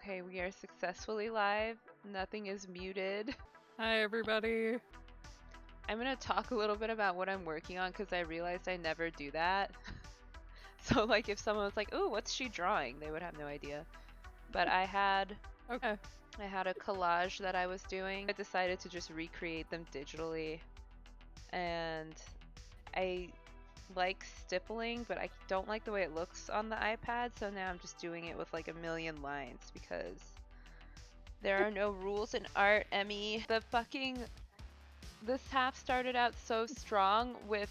Okay, we are successfully live. Nothing is muted. Hi, everybody. I'm gonna talk a little bit about what I'm working on because I realized I never do that. So, like, if someone was like, "Oh, what's she drawing?" they would have no idea. But I had Okay. a collage that I was doing. I decided to just recreate them digitally, and I like stippling, but I don't like the way it looks on the iPad. So now I'm just doing it with like a million lines because there are no rules in art, Emmie. This half started out so strong with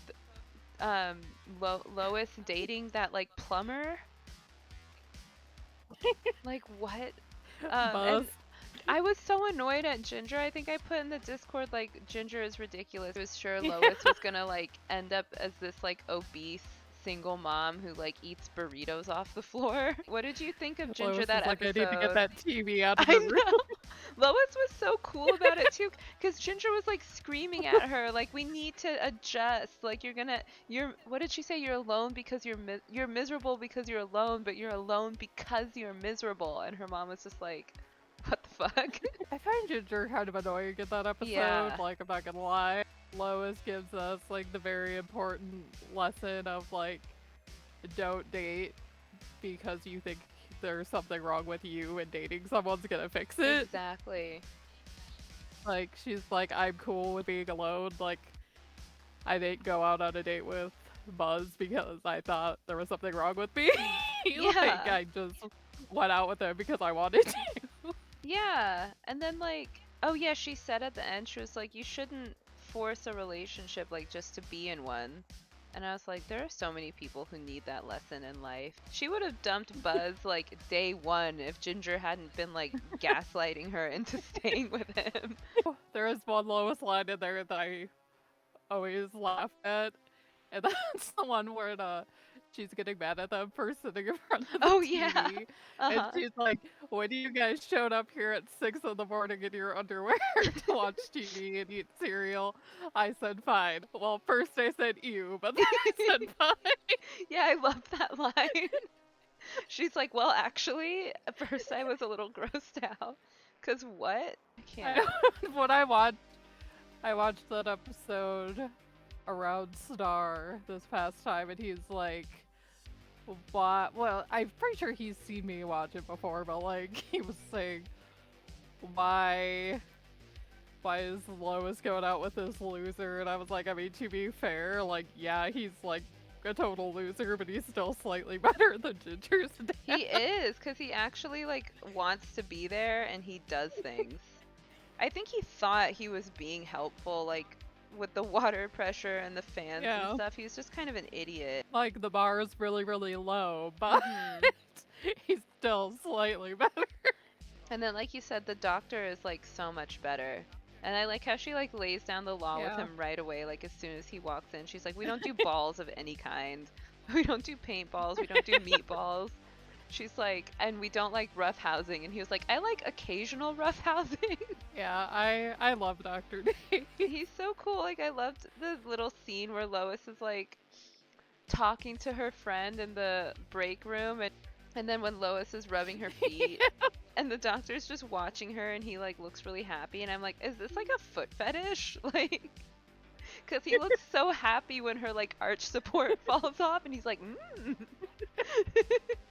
Lois dating that like plumber. Like what? Buzz. And I was so annoyed at Ginger. I think I put in the Discord like Ginger is ridiculous. I was sure Lois was gonna like end up as this like obese single mom who like eats burritos off the floor. What did you think of Ginger Lois that was like, I need to get episode? that TV out of I the room. know. Lois was so cool about it too, because Ginger was like screaming at her, like, "We need to adjust. Like, you're. What did she say? You're alone because you're miserable because you're alone, but you're alone because you're miserable." And her mom was just like, "What the fuck?" I find Ginger kind of annoying in that episode. Yeah. Like, I'm not gonna lie. Lois gives us like the very important lesson of like, don't date because you think there's something wrong with you, and dating someone's gonna fix it. Exactly. Like, she's like, I'm cool with being alone. Like, I didn't go out on a date with Buzz because I thought there was something wrong with me. Yeah. Like, I just went out with him because I wanted to. Yeah. And then like, oh yeah, she said at the end, she was like, "You shouldn't force a relationship like just to be in one." And I was like, there are so many people who need that lesson in life. She would have dumped Buzz like day one if Ginger hadn't been like gaslighting her into staying with him. There is one Lois line in there that I always laugh at, and that's the one where she's getting mad at them for sitting in front of the Oh TV. yeah. And Uh-huh. she's like, when you guys showed up here at 6 in the morning in your underwear to watch TV and eat cereal, I said fine. Well, first I said ew, but then I said fine. Yeah, I love that line. She's like, "Well, actually, at first I was a little grossed out. 'Cause what? I can't." When I watched that episode around Star this past time, and he's like, "What?" Well, I'm pretty sure he's seen me watch it before, but like he was saying, "Why? Why is Lois going out with this loser?" And I was like, I mean, to be fair, like, yeah, he's like a total loser, but he's still slightly better than Ginger's dad. He is, because he actually like wants to be there and he does things. I think he thought he was being helpful, like with the water pressure and the fans Yeah. and stuff. He's just kind of an idiot. Like, the bar is really, really low, but he's still slightly better. And then, like you said, the doctor is like so much better. And I like how she like lays down the law with Yeah. him right away, like as soon as he walks in. She's like, "We don't do balls of any kind. We don't do paintballs. We don't do meatballs." She's like, "And we don't like rough housing." And he was like, "I like occasional rough housing." Yeah, I love Dr. D. He's so cool. Like, I loved the little scene where Lois is like talking to her friend in the break room, and then when Lois is rubbing her feet and the doctor's just watching her and he like looks really happy, and I'm like, is this like a foot fetish? Like, because he looks so happy when her like arch support falls off, and he's like,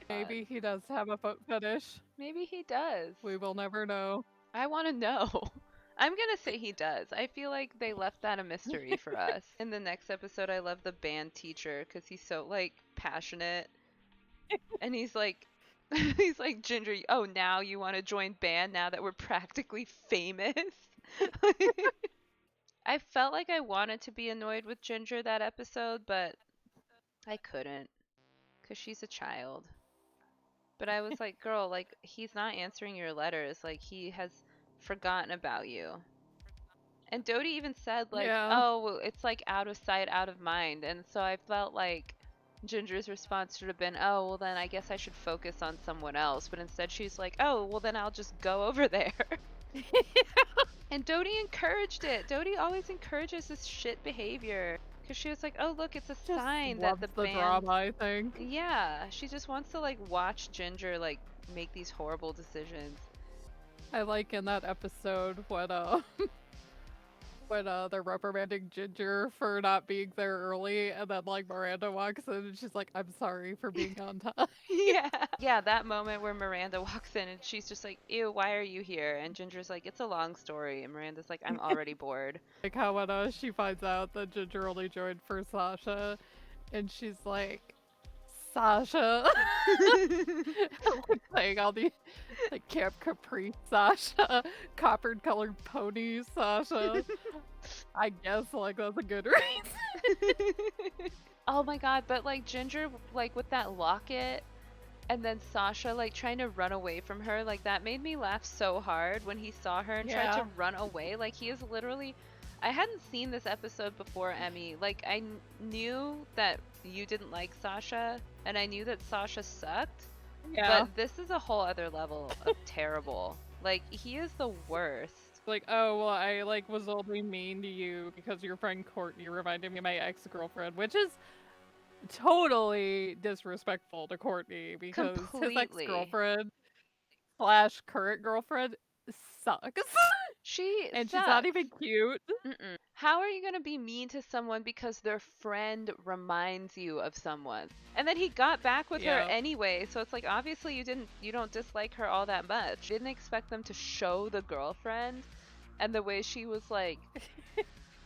Maybe he does have a foot fetish. Maybe he does. We will never know. I want to know. I'm gonna say he does. I feel like they left that a mystery for us. In the next episode, I love the band teacher because he's so like passionate, and he's like, he's like, "Ginger, oh, now you want to join band now that we're practically famous?" I felt like I wanted to be annoyed with Ginger that episode, but I couldn't because she's a child. But I was like, girl, like, he's not answering your letters. Like, he has forgotten about you. And Dodie even said, like, Yeah. "Oh, well, it's like out of sight, out of mind." And so I felt like Ginger's response should have been, "Oh, well, then I guess I should focus on someone else." But instead, she's like, "Oh, well, then I'll just go over there." And Dodie encouraged it. Dodie always encourages this shit behavior. Because she was like, "Oh, look, it's a sign that Loves the the band..." drama, I think. Yeah, she just wants to, like, watch Ginger, like, make these horrible decisions. I like in that episode when they're reprimanding Ginger for not being there early, and then like Miranda walks in and she's like, "I'm sorry for being on time." Yeah. Yeah, that moment where Miranda walks in and she's just like, "Ew, why are you here?" And Ginger's like, "It's a long story." And Miranda's like, "I'm already bored." Like how when she finds out that Ginger only joined for Sasha, and she's like, "Sasha," like saying all the like Camp Capri Sasha, coppered colored ponies Sasha. I guess like that's a good reason. Oh my god, but like Ginger, like with that locket, and then Sasha like trying to run away from her, like that made me laugh so hard when he saw her and tried to Yeah. run away. Like he is literally, I hadn't seen this episode before, Emmy. Like I knew that you didn't like Sasha, and I knew that Sasha sucked, Yeah. but this is a whole other level of terrible. Like he is the worst. Like, oh well, I like was only mean to you because your friend Courtney reminded me of my ex-girlfriend, which is totally disrespectful to Courtney because his Completely. ex-girlfriend slash current girlfriend sucks. She And she's not sucks. even cute. Mm-mm. How are you going to be mean to someone because their friend reminds you of someone? And then he got back with her Yeah. anyway, so it's like obviously you don't dislike her all that much. Didn't expect them to show the girlfriend and the way she was like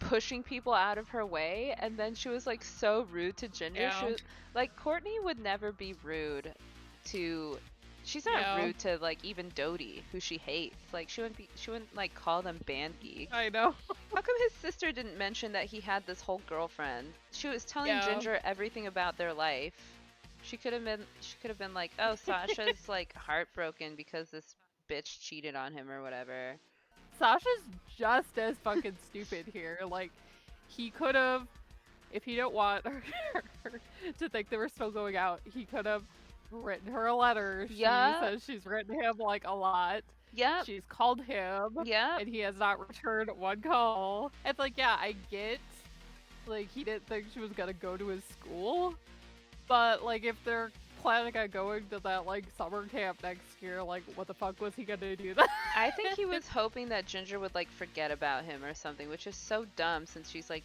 pushing people out of her way, and then she was like so rude to Ginger. She Yeah. was like, Courtney would never be rude to, she's not Yeah. rude to like even Dodie, who she hates. Like she wouldn't like call them band geeks. I know. How come his sister didn't mention that he had this whole girlfriend? She was telling Yeah. Ginger everything about their life. She could have been like, "Oh, Sasha's like heartbroken because this bitch cheated on him or whatever." Sasha's just as fucking stupid here. Like, he could have, if he didn't want her to think they were still going out, he could have written her a letter. She Yeah. says she's written him like a lot. Yep. She's called him, Yep. and he has not returned one call. It's like, yeah, I get, like, he didn't think she was gonna go to his school, but like, if they're planning on going to that like summer camp next year, like, what the fuck was he gonna do that? I think he was hoping that Ginger would like forget about him or something, which is so dumb since she's like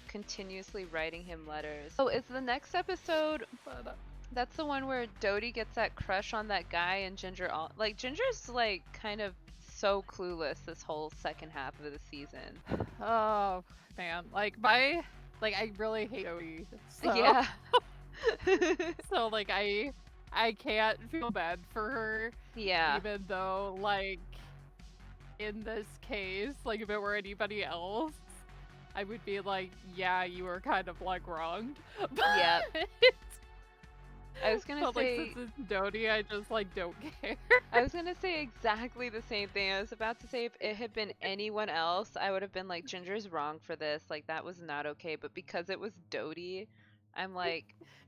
continuously writing him letters. Oh, is the next episode But, that's the one where Dodie gets that crush on that guy and Ginger all like Ginger's like kind of so clueless this whole second half of the season. oh man, like I really hate Odie. So, Yeah. so like I can't feel bad for her, Yeah. even though like in this case, like if it were anybody else, I would be like, yeah, you were kind of like wronged. Yep. I was gonna But say like since it's Dodie, I just like don't care. I was gonna say exactly the same thing. I was about to say if it had been anyone else, I would have been like, Ginger's wrong for this. Like that was not okay. But because it was Dodie, I'm like,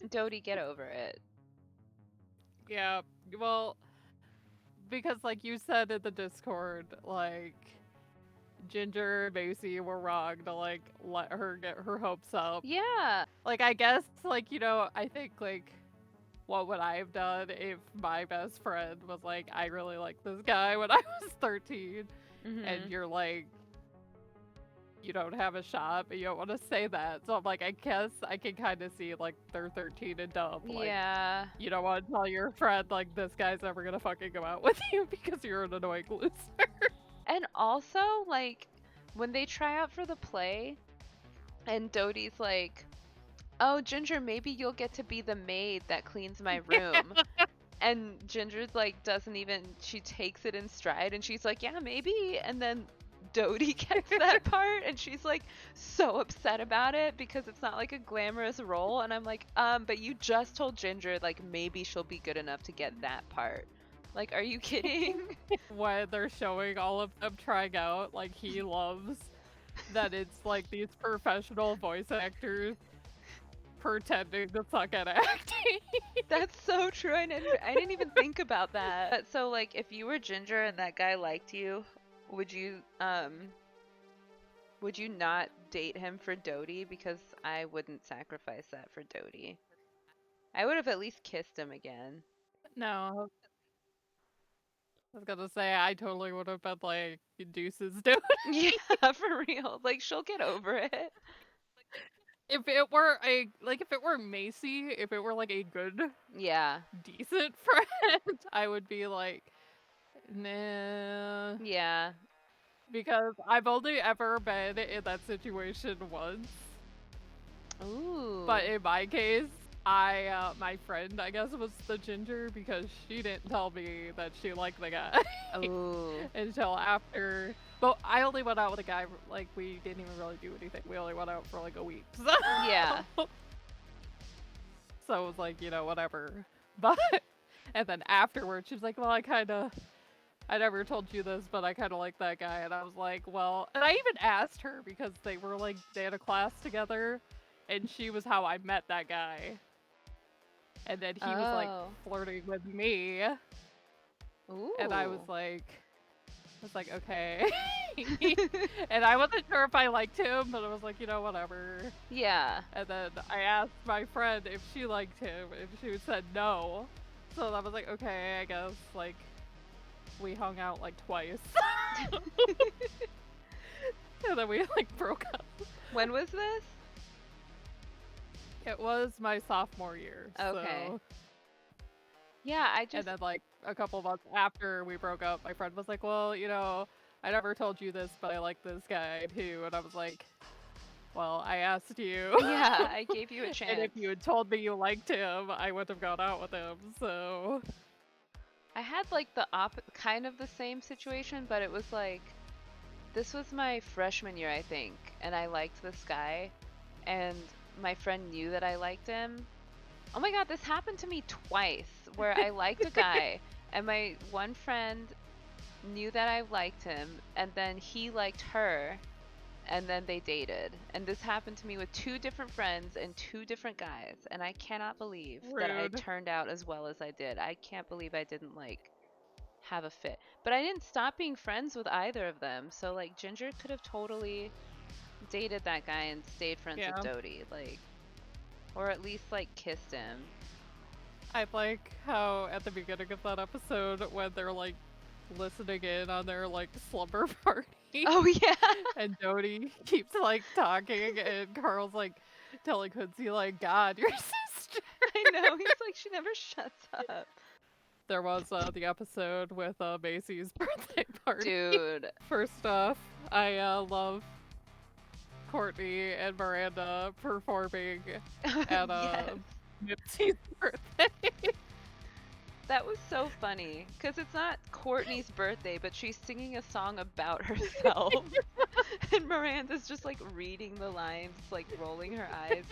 Dodie, get over it. Yeah, well, because like you said in the Discord, like Ginger and Macy were wrong to like let her get her hopes up. Yeah. Like I guess like I think like what would I have done if my best friend was like, I really like this guy when I was 13, and Mm-hmm. you're like, you don't have a shot, but you don't want to say that. So I'm like, I guess I can kind of see like they're 13 and dumb. Like, Yeah. you don't want to tell your friend like this guy's never gonna fucking go out with you because you're an annoying loser. And also, like, when they try out for the play, and Dodie's like, "Oh, Ginger, maybe you'll get to be the maid that cleans my room." And Ginger's like, doesn't even, she takes it in stride and she's like, "Yeah, maybe." And then Dodie gets that part and she's like so upset about it because it's not like a glamorous role. And I'm like, but you just told Ginger, like, maybe she'll be good enough to get that part. Like, are you kidding? When they're showing all of them trying out, like he loves that it's like these professional voice actors pretending to suck at acting. That's so true. I didn't even think about that. But so like if you were Ginger and that guy liked you, would you not date him for Dodie? Because I wouldn't sacrifice that for Dodie. I would have at least kissed him again. No, was gonna say I totally would have been like Deuces, dude. Yeah, for real. Like she'll get over it. If it were if it were Macy, if it were like a good, Yeah. decent friend, I would be like, nah. Yeah. Because I've only ever been in that situation once. Ooh. But in my case, my friend, I guess, was the ginger because she didn't tell me that she liked the guy Ooh. until after. But I only went out with a guy, like, we didn't even really do anything. We only went out for like a week. So, Yeah. so it was like, whatever. But, and then afterwards, she was like, well, I never told you this, but I kind of like that guy. And I was like, well, and I even asked her because they had a class together. And she was how I met that guy. And then he was like Oh. flirting with me. Ooh. And I was like, okay. And I wasn't sure if I liked him, but I was like, whatever. Yeah. And then I asked my friend if she liked him, and she said no. So I was like, okay, I guess, like, we hung out like twice. And then we like broke up. When was this? It was my sophomore year. Okay. So. Yeah, And then like a couple months after we broke up, my friend was like, well, I never told you this, but I like this guy too. And I was like, well, I asked you. Yeah, I gave you a chance. And if you had told me you liked him, I would have gone out with him. So I had like kind of the same situation, but it was like, this was my freshman year, I think, and I liked this guy, and my friend knew that I liked him. Oh my god, this happened to me twice, where I liked a guy, and my one friend knew that I liked him, and then he liked her, and then they dated. And this happened to me with 2 different friends and 2 different guys, and I cannot believe that I rude. turned out as well as I did. I can't believe I didn't like have a fit. But I didn't stop being friends with either of them. So like Ginger could have totally dated that guy and stayed friends Yeah. with Dodie, like, or at least like kissed him. I like how at the beginning of that episode when they're like listening in on their like slumber party. Oh yeah. And Dodie keeps like talking, and Carl's like telling Quincy like, "God, your sister." I know. He's like, she never shuts up. There was the episode with Macy's birthday party. Dude. First off, I love Courtney and Miranda performing at Yes. Nipsey's birthday. That was so funny because it's not Courtney's birthday, but she's singing a song about herself. And Miranda's just like reading the lines, like rolling her eyes.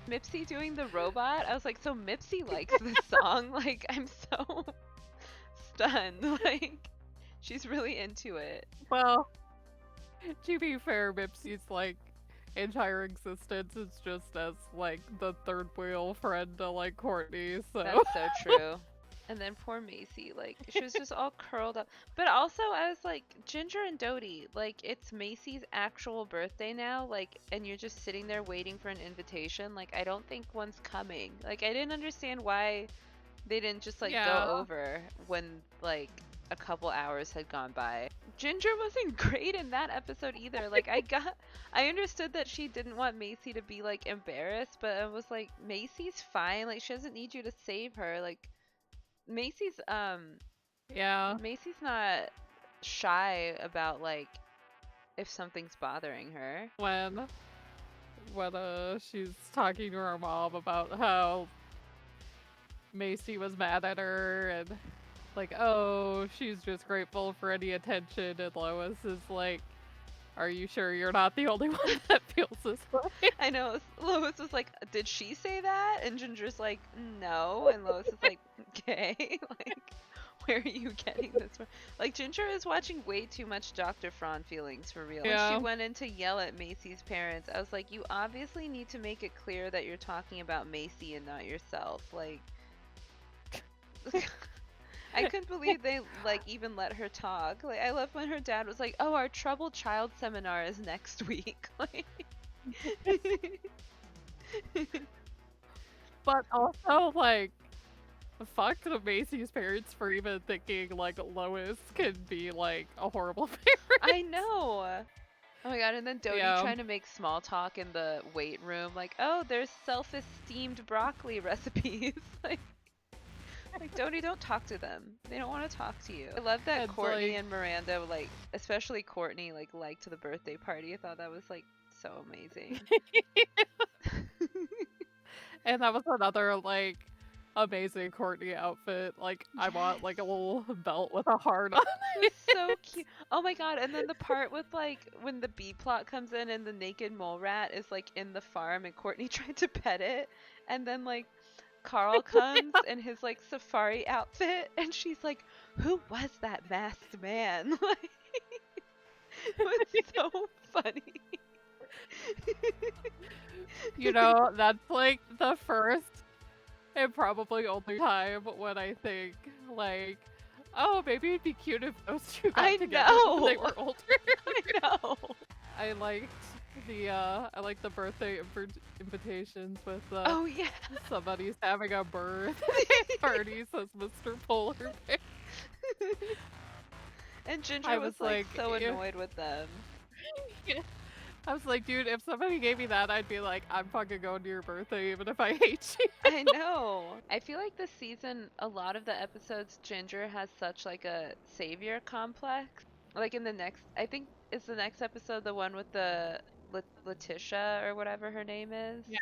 Mipsy doing the robot. I was like, so Mipsy likes this song. Like, I'm so stunned. Like, she's really into it. Well, to be fair, Mipsy's like entire existence is just as like the third wheel friend to like Courtney. So That's so true. And then poor Macy, like, she was just all curled up. But also, I was like, Ginger and Dodie, like, it's Macy's actual birthday now, like, and you're just sitting there waiting for an invitation. Like, I don't think one's coming. Like, I didn't understand why they didn't just, like, Yeah. go over when, like, a couple hours had gone by. Ginger wasn't great in that episode either. Like, I understood that she didn't want Macy to be, like, embarrassed, but I was like, Macy's fine. Like, she doesn't need you to save her. Like, Macy's yeah. Macy's not shy about like if something's bothering her. When she's talking to her mom about how Macy was mad at her and like, oh, she's just grateful for any attention, and Lois is like, are you sure you're not the only one that feels this way? I know Lois was like, did she say that? And Ginger's like, no. And Lois is like, okay. Like, where are you getting this from? Like, Ginger is watching way too much Dr. Fran feelings for real. Yeah. When she went in to yell at Macy's parents, I was like, you obviously need to make it clear that you're talking about Macy and not yourself. Like, I couldn't believe they like even let her talk. Like, I love when her dad was like, "Oh, our troubled child seminar is next week." Like, But also, like, fuck the Macy's parents for even thinking like Lois could be like a horrible parent. I know. Oh my god, and then Dodie Yeah. trying to make small talk in the weight room, like, oh, there's self-esteemed broccoli recipes. Like Dodie, don't talk to them. They don't want to talk to you. I love that And Courtney like and Miranda, like, especially Courtney, like, liked the birthday party. I thought that was, like, so amazing. and that was another like amazing Courtney outfit. Like I want like a Yes. little belt with a heart on It was so cute. Oh my god, and then the part with like when the B plot comes in and the naked mole rat is like in the farm and Courtney tried to pet it and then like Carl comes in his like safari outfit and she's like, "Who was that masked man?" Like it was so funny. You know, that's like the first and probably only time when I think like, oh, maybe it'd be cute if those two I got together when they know. were older. I know. I liked the birthday invitations with Oh yeah. somebody's having a birthday party, says Mr. Polar Bear. And Ginger I was was like like, so annoyed with them. I was like, dude, if somebody gave me that, I'd be like, I'm fucking going to your birthday even if I hate you. I know. I feel like this season, a lot of the episodes, Ginger has such like a savior complex. Like in the next, I think is the next episode the one with the Letitia or whatever her name is. Yeah.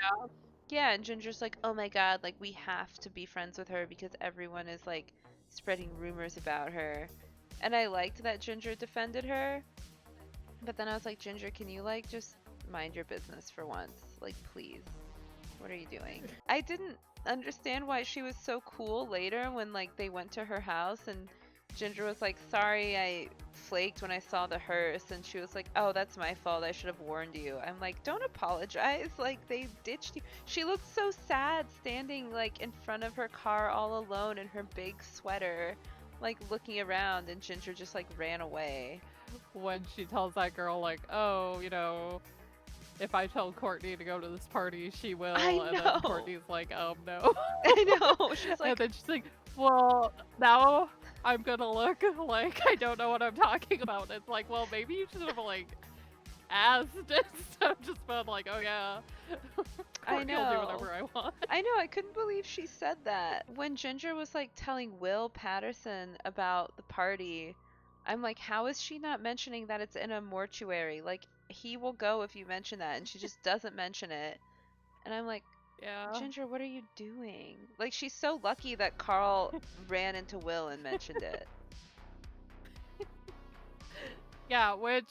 Yeah, and Ginger's like, oh my god, like we have to be friends with her because everyone is like spreading rumors about her. And I liked that Ginger defended her. But then I was like, Ginger, can you like just mind your business for once? Like, please. What are you doing? I didn't understand why she was so cool later when like they went to her house and Ginger was like, sorry I flaked when I saw the hearse, and she was like, oh, that's my fault, I should have warned you. I'm like, don't apologize, like they ditched you. She looked so sad standing like in front of her car all alone in her big sweater, like looking around, and Ginger just like ran away. When she tells that girl, like, oh, you know, if I tell Courtney to go to this party, she will. I And then know. Courtney's like, no. I know. She's And like, then she's like, well, now I'm gonna look like I don't know what I'm talking about. It's like, well, maybe you should have, like, asked instead of just been like, oh yeah, I Courtney will do know. whatever I want. I know, I couldn't believe she said that. When Ginger was like telling Will Patterson about the party, I'm like, how is she not mentioning that it's in a mortuary? Like, he will go if you mention that, and she just doesn't mention it. And I'm like, Yeah. Ginger, what are you doing? Like, she's so lucky that Carl ran into Will and mentioned it. Yeah, which,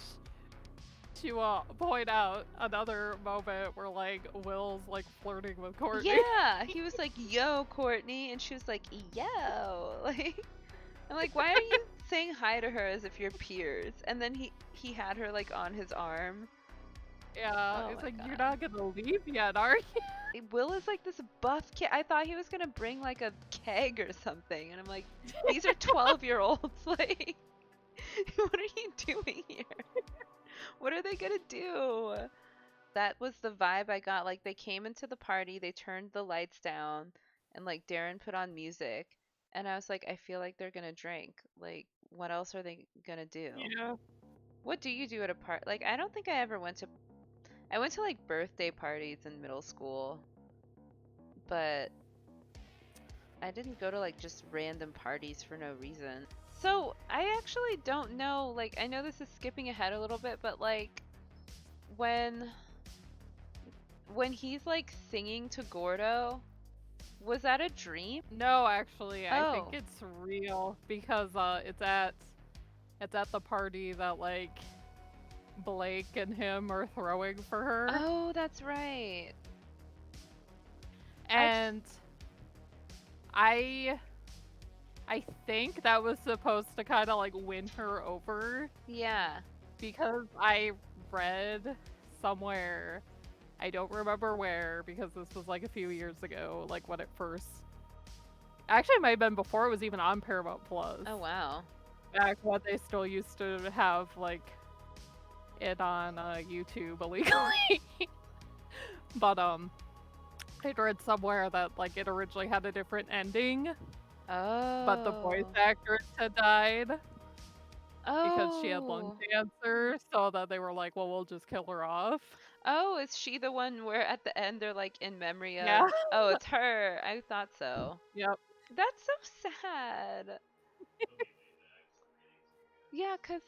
to point out another moment where like Will's like flirting with Courtney. Yeah, he was like, yo, Courtney, and she was like, yo. Like, I'm like, why are you saying hi to her as if you're peers? And then he had her like on his arm. Yeah, Oh it's my like, you're God. not gonna leave yet, are you? Will is like this buff kid. I thought he was gonna bring like a keg or something, and I'm like, these are 12-year-olds. Like, what are you doing here? What are they gonna do? That was the vibe I got. Like, they came into the party, they turned the lights down, and like Darren put on music, and I was like, I feel like they're gonna drink. Like, what else are they gonna do? Yeah. What do you do at a party? Like, I don't think I ever went to. I went to like birthday parties in middle school, but I didn't go to like just random parties for no reason. So I actually don't know. Like, I know this is skipping ahead a little bit, but like when he's like singing to Gordo, was that a dream? No, actually, I think Oh. it's real because it's at the party that like Blake and him are throwing for her. Oh, that's right. And I think that was supposed to kind of like win her over Yeah. because I read somewhere, I don't remember where because this was like a few years ago, like when it first, actually it might have been before it was even on Paramount Plus. Oh, wow. Back when they still used to have like it on YouTube illegally. But I'd read somewhere that like it originally had a different ending, but the voice Oh. actress had died because she had lung Oh. cancer, so that they were like, well, we'll just kill her off. Oh, is she the one where at the end they're like in memory of? Yeah. Oh, it's her. I thought so. Yep. That's so sad. Yeah, 'cause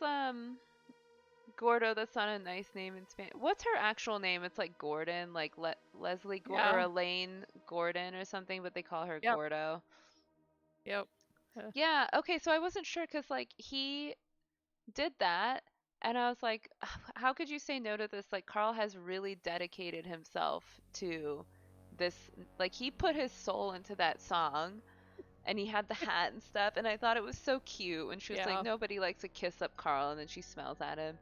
Gordo, that's not a nice name in Spanish. What's her actual name? It's like Gordon, like Leslie or Yeah. Elaine Gordon or something, but they call her Yep. Gordo. Yep. Yeah, okay, so I wasn't sure because like he did that, and I was like, how could you say no to this? Like Carl has really dedicated himself to this. Like he put his soul into that song, and he had the hat and stuff, and I thought it was so cute when she was like, Yeah. nobody likes to kiss up Carl, and then she smiles at him,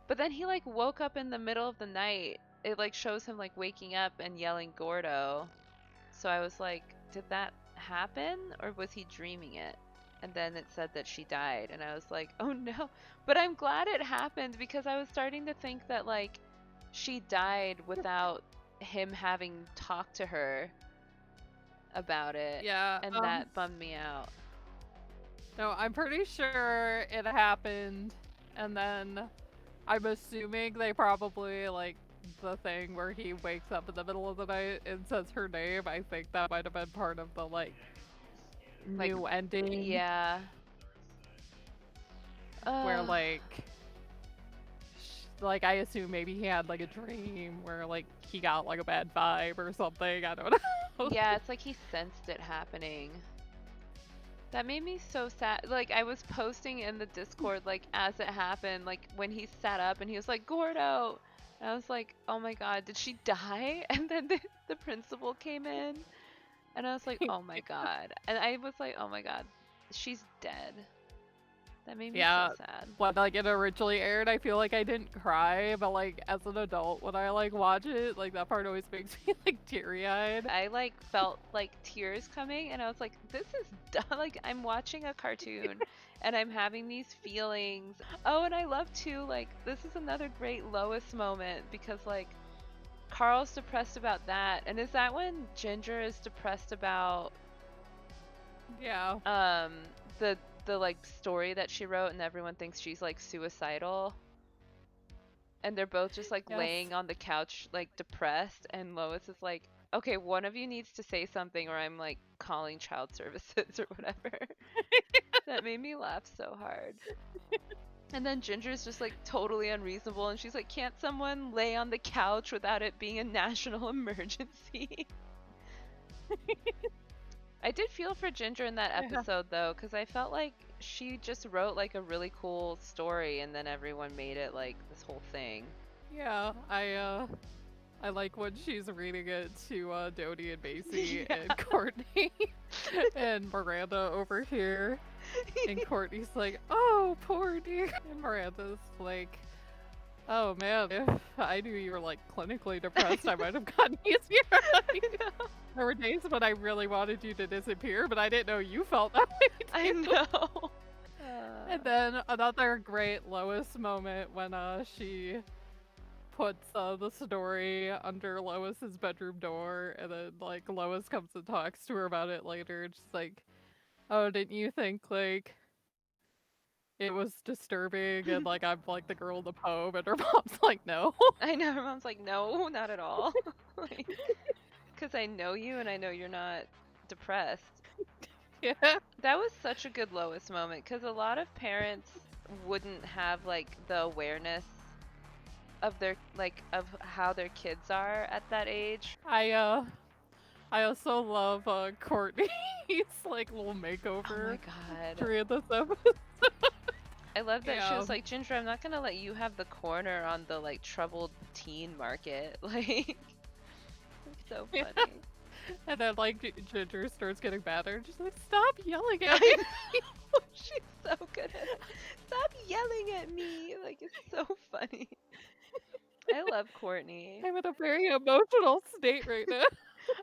but then he like woke up in the middle of the night. It like shows him like waking up and yelling Gordo. So I was like, did that happen or was he dreaming it? And then it said that she died, and I was like, oh no. But I'm glad it happened because I was starting to think that like she died without him having talked to her about it, Yeah. and that bummed me out. No, I'm pretty sure it happened, and then I'm assuming they probably like the thing where he wakes up in the middle of the night and says her name. I think that might have been part of the like Like, new ending yeah. where Uh, like I assume maybe he had like a dream where like he got like a bad vibe or something. I don't know. yeah, it's like he sensed it happening. That made me so sad. Like I was posting in the Discord like as it happened, like when he sat up and he was like, Gordo. And I was like, oh my god, did she die? And then the principal came in and I was like, oh my god. And I was like, oh my god, she's dead. That made me so Yeah, sad. when like it originally aired, I feel like I didn't cry, but like as an adult, when I like watch it, like that part always makes me like teary eyed. I like felt like tears coming and I was like, this is dumb. Like I'm watching a cartoon and I'm having these feelings. Oh, and I love too, like this is another great Lois moment because like Carl's depressed about that. And is that when Ginger is depressed about Yeah. um the the like story that she wrote and everyone thinks she's like suicidal? And they're both just like Yes. laying on the couch like depressed and Lois is like, okay, one of you needs to say something or I'm like calling child services or whatever. That made me laugh so hard. And then Ginger's just like totally unreasonable and she's like, can't someone lay on the couch without it being a national emergency? I did feel for Ginger in that Yeah. episode though, because I felt like she just wrote like a really cool story and then everyone made it like this whole thing. Yeah. I like when she's reading it to Dodie and Macy Yeah. and Courtney and Miranda over here. And Courtney's like, oh, poor dear. And Miranda's like, oh man, if I knew you were like clinically depressed, I might have gotten easier. Like, there were days when I really wanted you to disappear, but I didn't know you felt that way too. I know. And then another great Lois moment when she puts the story under Lois's bedroom door, and then like Lois comes and talks to her about it later, and she's like, "Oh, didn't you think like it was disturbing and like I'm like the girl in the poem?" And her mom's like, "No." I know. Her mom's like, no, not at all. Like, because I know you and I know you're not depressed. Yeah. That was such a good Lois moment because a lot of parents wouldn't have like the awareness of their like of how their kids are at that age. I also love Courtney's like little Oh makeover my god. during this episode. I love that she Yeah. was like, Ginger, I'm not gonna let you have the corner on the like troubled teen market. Like, it's so Yeah. funny. And then like Ginger starts getting better and she's like, stop yelling at I me. know. She's so good at it. Stop yelling at me. Like, it's so funny. I love Courtney. I'm in a very emotional state right now.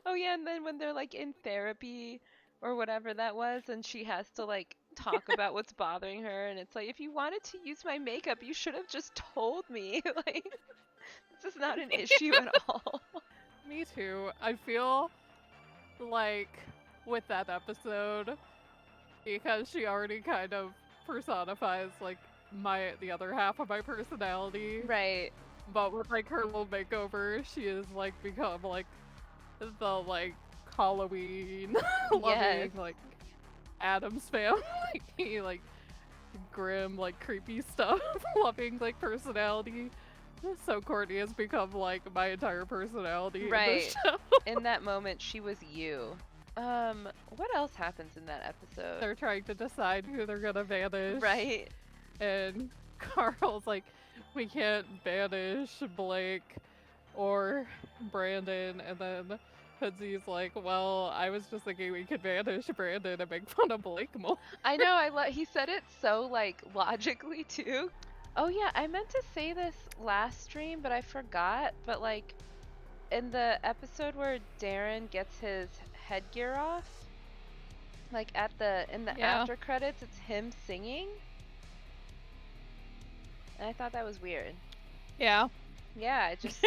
Oh yeah, and then when they're like in therapy or whatever that was, and she has to like talk about what's bothering her, and it's like, if you wanted to use my makeup, you should have just told me. Like, this is not an issue at all. Me too. I feel like with that episode, because she already kind of personifies like the other half of my personality, Right. but with like her little makeover, she is like become like the like Halloween Yes. loving like Adam's family, like grim, like creepy stuff loving like personality. So Courtney has become like my entire personality in this Right. show. In that moment, she was you. What else happens in that episode? They're trying to decide who they're gonna banish, Right. and Carl's like, we can't banish Blake or Brandon, and then Hoodsy's like, well, I was just thinking we could banish Brandon and make fun of Blake more. I know, he said it so like logically too. Oh yeah, I meant to say this last stream, but I forgot. But like in the episode where Darren gets his headgear off, like in the Yeah. after credits, it's him singing. And I thought that was weird. Yeah. Yeah, it just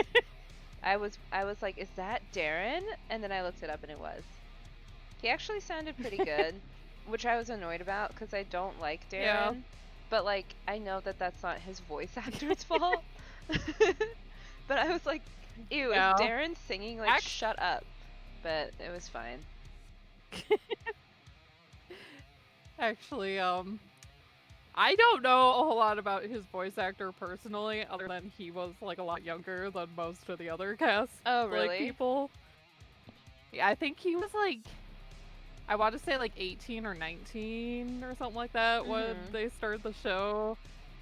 I was like, is that Darren? And then I looked it up and it was. He actually sounded pretty good, which I was annoyed about because I don't like Darren. Yeah. But like I know that that's not his voice actor's fault. But I was like, ew, Yeah. is Darren singing? Like, shut up. But it was fine. Actually, I don't know a whole lot about his voice actor personally, other than he was like a lot younger than most of the other cast. Oh, really? Like people. Yeah, I think he was like, I want to say like 18 or 19 or something like that when they started the show,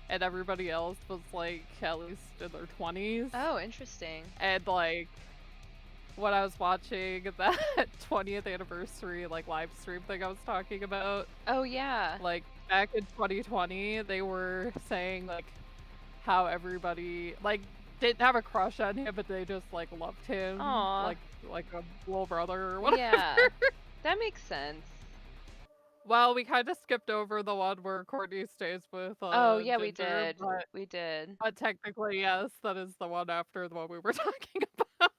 and everybody else was like at least in their 20s. Oh, interesting. And like when I was watching that 20th anniversary like live stream thing I was talking about. Oh yeah. Like back in 2020, they were saying like how everybody like didn't have a crush on him, but they just like loved him. Aww. Like a little brother or whatever. Yeah. That makes sense. Well, we kind of skipped over the one where Courtney stays with oh yeah, Ginger, we did. but We did. technically yes, that is the one after the one we were talking about.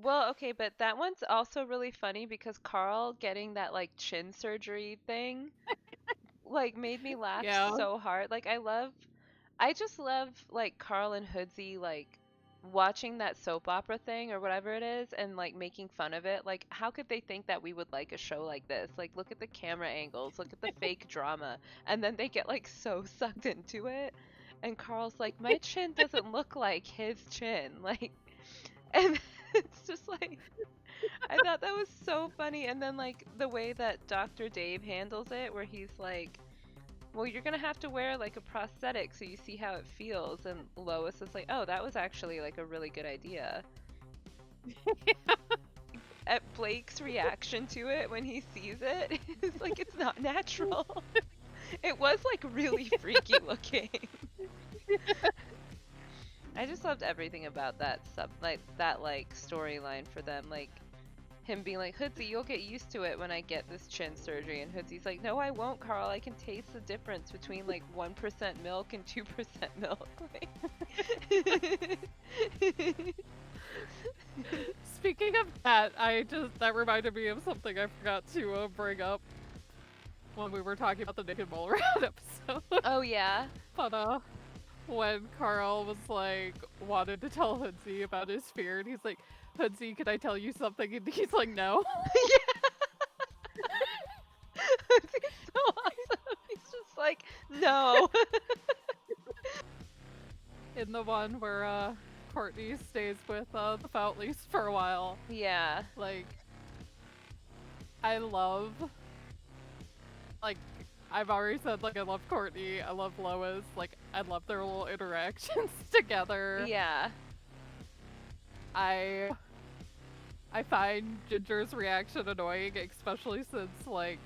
Well, okay, but that one's also really funny because Carl getting that like chin surgery thing like made me laugh Yeah. so hard. Like I just love like Carl and Hoodsy like watching that soap opera thing or whatever it is and like making fun of it. Like how could they think that we would like a show like this? Like look at the camera angles, look at the fake drama, and then they get like so sucked into it. And Carl's like, "My chin doesn't look like his chin." Like and it's just like I thought that was so funny. And then like the way that Dr. Dave handles it where he's like, well, you're gonna have to wear like a prosthetic so you see how it feels. And Lois is like, oh, that was actually like a really good idea. At Blake's reaction to it when he sees it, it's like it's not natural. It was like really freaky looking. I just loved everything about that storyline for them. Like him being like, Hoodsy, you'll get used to it when I get this chin surgery. And Hoodsy's like, no, I won't, Carl. I can taste the difference between like 1% milk and 2% milk. Speaking of that, that reminded me of something I forgot to bring up when we were talking about the Naked Mole Rat episode. Oh, yeah? But, when Carl was like, wanted to tell Hoodsy about his fear, and he's like, Hoodsy, can I tell you something? And he's like, no. Yeah. Hoodsy's so awesome. He's just like, no. In the one where Courtney stays with the Foutleys for a while. Yeah. Like, I love, like, I've already said, like, I love Courtney, I love Lois, like, I love their little interactions together. Yeah. I find Ginger's reaction annoying, especially since, like,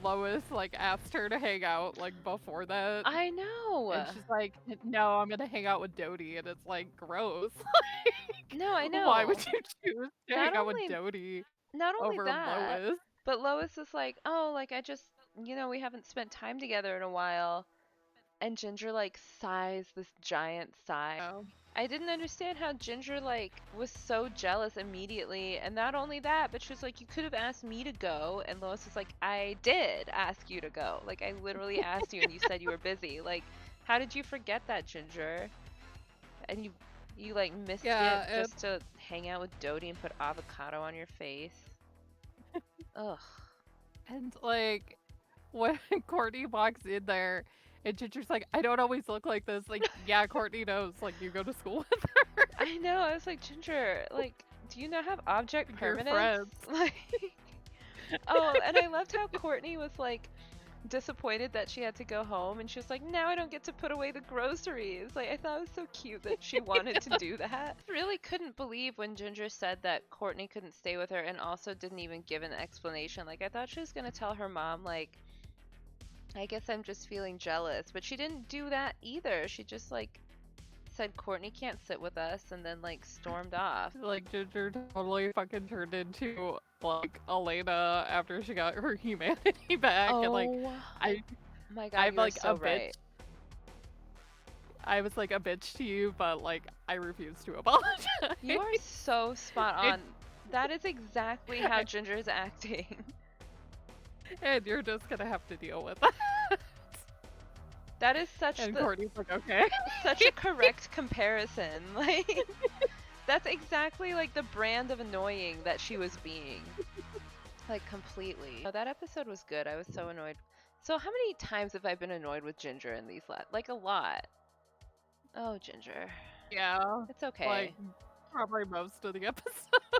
Lois, like, asked her to hang out, like, before that. I know. And she's like, no, I'm gonna hang out with Dodie, and it's, like, gross. Like, no, I know. Why would you choose to hang out with Dodie over that, Lois? But Lois is like, oh, like, I just, we haven't spent time together in a while. and Ginger like sighs this giant sigh. Oh. I didn't understand how Ginger like was so jealous immediately, and not only that, but she was like, "You could have asked me to go," and Lois was like, "I did ask you to go. Like I literally asked you, and you said you were busy. Like, how did you forget that, Ginger? And you like missed it Yeah, just to hang out with Dodie and put avocado on your face." Ugh. and like when Courtney walks in there and Ginger's like, I don't always look like this. Like, yeah, Courtney knows. Like, you go to school with her. I know. I was like, Ginger, like, do you not have object You're permanence? friends. Like, oh, and I loved how Courtney was like disappointed that she had to go home, and she was like, now I don't get to put away the groceries. Like, I thought it was so cute that she wanted to do that. Really couldn't believe when Ginger said that Courtney couldn't stay with her, and also didn't even give an explanation. Like, I thought she was gonna tell her mom, like, I guess I'm just feeling jealous, but she didn't do that either. She just like said Courtney can't sit with us, and then like stormed off. Like, Ginger totally fucking turned into, like, Elena after she got her humanity back. Oh And, like, I, my god, I'm you were like so a bitch. right. I was like a bitch to you, but, like, I refuse to apologize. You are so spot on. That is exactly how Ginger's acting. And you're just gonna have to deal with that. That is such And the Courtney's like, okay. such a correct comparison. Like, that's exactly like the brand of annoying that she was being. Like, completely. Oh, that episode was good. I was so annoyed. So how many times have I been annoyed with Ginger in these like a lot. Oh, Ginger. Yeah. It's okay. Like, probably most of the episode.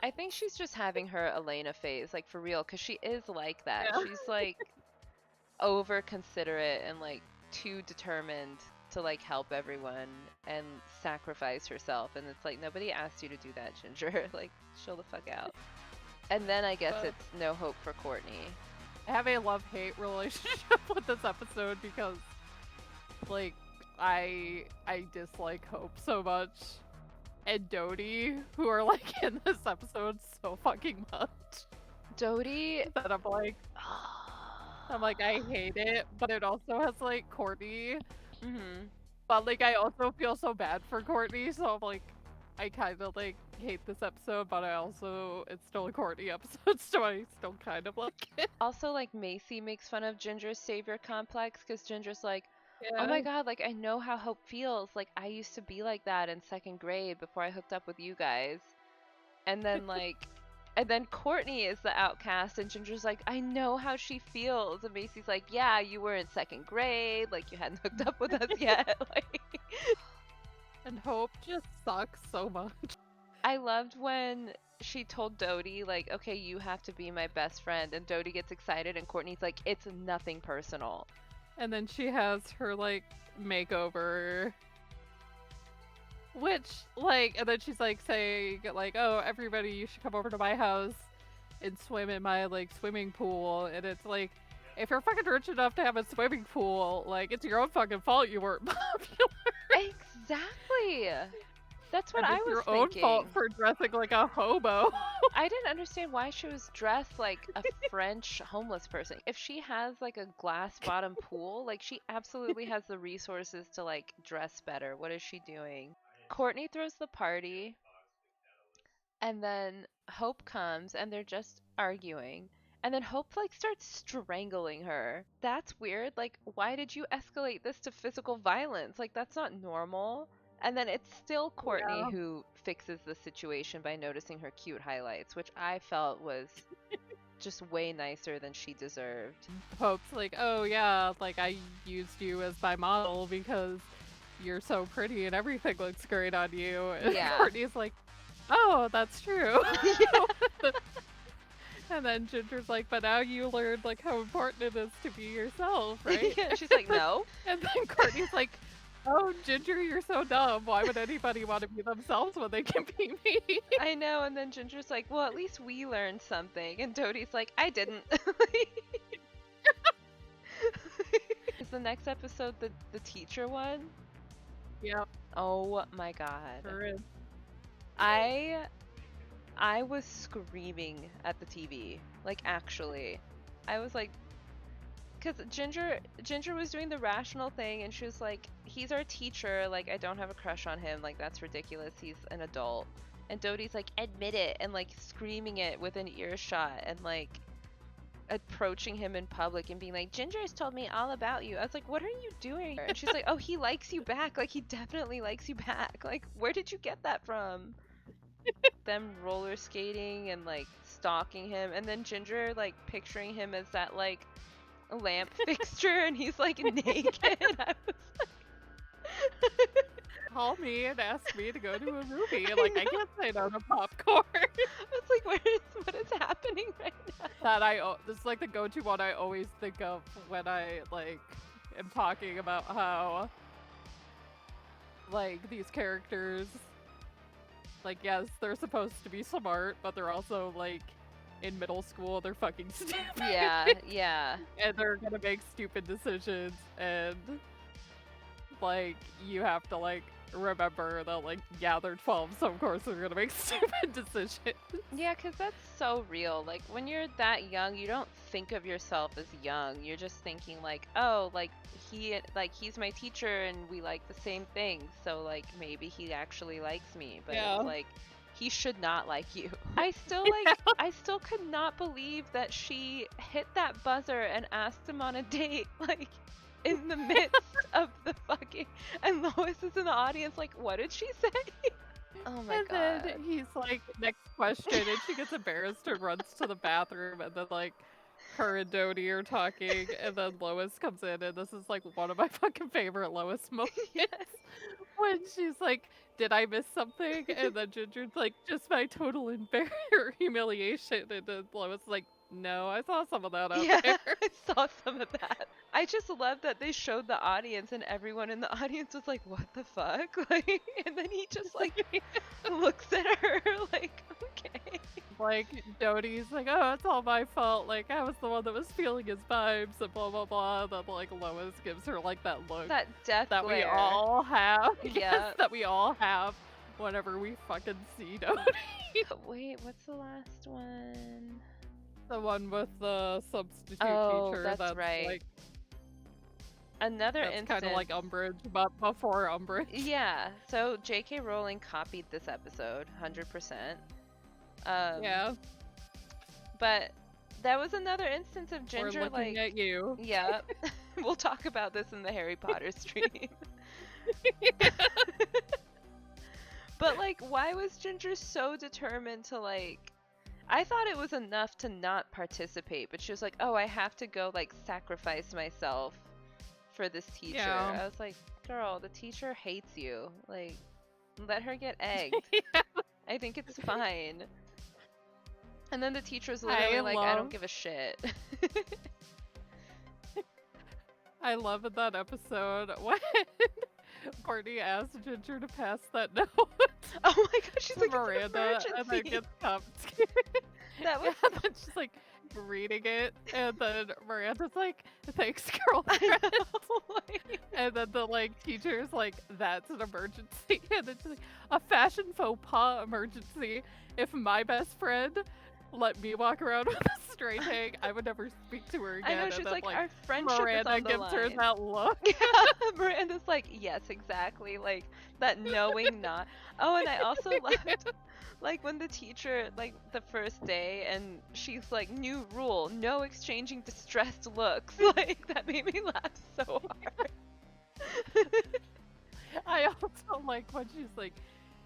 I think she's just having her Elena phase, like for real, because she is like that. Yeah. She's like over considerate and like too determined to like help everyone and sacrifice herself, and it's like nobody asked you to do that, Ginger. Like, chill the fuck out. And then I guess it's no hope for Courtney. I have a love-hate relationship with this episode because, like, I dislike Hope so much, and Dodie, who are like in this episode so fucking much. Dodie. That I'm like, I hate it, but it also has like Courtney. But like, I also feel so bad for Courtney, so I'm like, I kind of like hate this episode, but I also, it's still a Courtney episode, so I still kind of like it. Also, like, Macy makes fun of Ginger's savior complex because Ginger's like, Yeah. oh my god, like, I know how Hope feels. Like, I used to be like that in second grade before I hooked up with you guys. And then, like, and then Courtney is the outcast, and Ginger's like, I know how she feels. And Macy's like, yeah, you were in second grade. Like, you hadn't hooked up with us yet. Like, And Hope just sucks so much. I loved when she told Dodie, like, okay, you have to be my best friend. And Dodie gets excited, and Courtney's like, it's nothing personal. And then she has her, like, makeover. Which, like, and then she's, like, saying, like, oh, everybody, you should come over to my house and swim in my, like, swimming pool. And it's like, if you're fucking rich enough to have a swimming pool, like, it's your own fucking fault you weren't popular. Exactly. That's what And I it's was your thinking. own fault for dressing like a hobo. I didn't understand why she was dressed like a French homeless person. If she has like a glass bottom pool, like she absolutely has the resources to like dress better. What is she doing? Courtney throws the party, and then Hope comes, and they're just arguing. And then Hope like starts strangling her. That's weird. Like, why did you escalate this to physical violence? Like, that's not normal. And then it's still Courtney who fixes the situation by noticing her cute highlights, which I felt was just way nicer than she deserved. Hope's like, oh yeah, like I used you as my model because you're so pretty and everything looks great on you. And Yeah. Courtney's like, oh, that's true. And then Ginger's like, but now you learned like how important it is to be yourself, right? Yeah, she's like, no. And then Courtney's like, oh, Ginger, you're so dumb. Why would anybody want to be themselves when they can be me? I know. And then Ginger's like, well, at least we learned something. And Dodie's like, I didn't. Is the next episode the teacher one? Yeah. Oh my god. Sure is. I was screaming at the TV. Like, actually. I was like, because Ginger was doing the rational thing, and she was like, he's our teacher, like, I don't have a crush on him, like, that's ridiculous, he's an adult. And Dodie's like, admit it, and like screaming it within earshot, and like approaching him in public and being like, Ginger has told me all about you. I was like, what are you doing? And she's like, oh, he likes you back, like, he definitely likes you back, like, where did you get that from? Them roller skating and like stalking him, and then Ginger like picturing him as that like lamp fixture, and he's like naked. I was like, Call me and ask me to go to a movie. Like, I can't say no to popcorn. I was like, what is happening right now? This is like the go-to one I always think of when I like am talking about how like these characters, like, yes, they're supposed to be smart, but they're also like in middle school, they're fucking stupid. Yeah. And they're gonna make stupid decisions, and like you have to like remember that, like, yeah, they're 12, so of course they're gonna make stupid decisions. Yeah, because that's so real. Like, when you're that young, you don't think of yourself as young. You're just thinking, like, oh, like, he's my teacher and we like the same things, so, like, maybe he actually likes me. But Yeah. it's like, he should not like you. I still, I still could not believe that she hit that buzzer and asked him on a date, like, in the midst of the fucking, and Lois is in the audience like, what did she say? Oh my god. And then he's like, next question, and she gets embarrassed and runs to the bathroom, and then like her and Dodie are talking, and then Lois comes in, and this is like one of my fucking favorite Lois moments. Yes. When she's like, did I miss something? And then Ginger's like, just my total humiliation. And then Lois is like, no, I saw some of that out there. I saw some of that. I just love that they showed the audience, and everyone in the audience was like, what the fuck? Like, and then he just like looks at her like, okay. Like, Dodie's like, oh, it's all my fault. Like, I was the one that was feeling his vibes and blah, blah, blah. Then, like, Lois gives her, like, that look. That death that glare. we all have. Yeah. Yes, that we all have whenever we fucking see Dodie. Wait, what's the last one? The one with the substitute teacher. That's right. Like, another that's instance. kind of like Umbridge, but before Umbridge. Yeah. So J.K. Rowling copied this episode, 100%. Yeah. But that was another instance of Ginger, We're looking at you. Yeah. We'll talk about this in the Harry Potter stream. But like, why was Ginger so determined to like? I thought it was enough to not participate, but she was like, oh, I have to go like sacrifice myself for this teacher. Yeah. I was like, girl, the teacher hates you. Like, let her get egged. Yeah. I think it's fine. And then the teacher's literally like, I don't give a shit. I love in that episode when Courtney asked Ginger to pass that note. Oh my god, she's like, Miranda, and then gets confiscated. That was and then she's like reading it, and then Miranda's like, thanks, girlfriend. And then the like teacher's like, that's an emergency. And then she's like, a fashion faux pas emergency. If my best friend let me walk around with a straight hang, I would never speak to her again. I know, she's and then, like, our friendship Miranda is on the gives line. her that look. Yeah, Miranda's like, yes, exactly, like that knowing not. Oh, and I also loved, like, when the teacher, like, the first day, and she's like, new rule, no exchanging distressed looks. Like, that made me laugh so hard. I also like when she's like,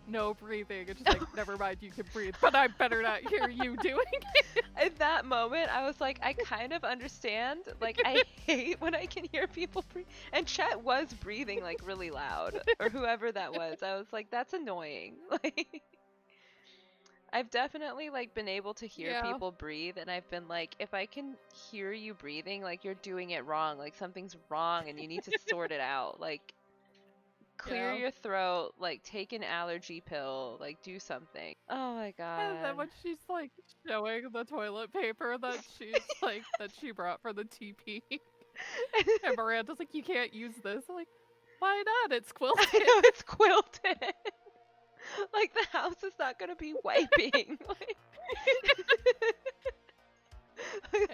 no breathing, and she's like, never mind, you can breathe, but I better not hear you doing it. In that moment, I was like, I kind of understand. Like, I hate when I can hear people breathe. And Chet was breathing, like, really loud. Or whoever that was. I was like, that's annoying. Like, I've definitely, like, been able to hear people breathe. And I've been like, if I can hear you breathing, like, you're doing it wrong. Like, something's wrong and you need to sort it out. Like, clear your throat, like, take an allergy pill, like, do something. Oh my god. And then when she's like showing the toilet paper that she's like, that she brought for the TP, and Miranda's like, you can't use this. I'm like, why not? It's quilted. I know, it's quilted. Like, the house is not gonna be wiping. Like...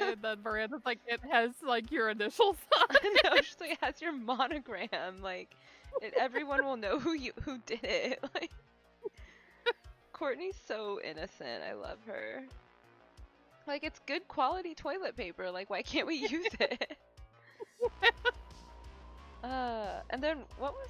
And then Miranda's like, it has like your initials on I know, it. she's like, it has your monogram. Like, everyone will know who did it. Like, Courtney's so innocent. I love her. Like, it's good quality toilet paper. Like, why can't we use it? And then what was?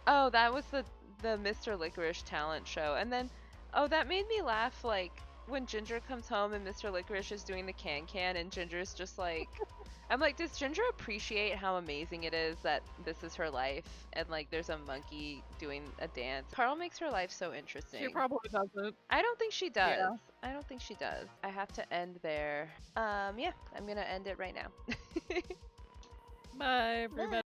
Oh, that was the Mr. Licorice talent show. And then, oh, that made me laugh. Like when Ginger comes home and Mr. Licorice is doing the can, and Ginger's just like, I'm like, does Ginger appreciate how amazing it is that this is her life and like there's a monkey doing a dance? Carl makes her life so interesting. She probably doesn't. I don't think she does. Yeah. I don't think she does. I have to end there. Yeah, I'm gonna end it right now. Bye, everybody.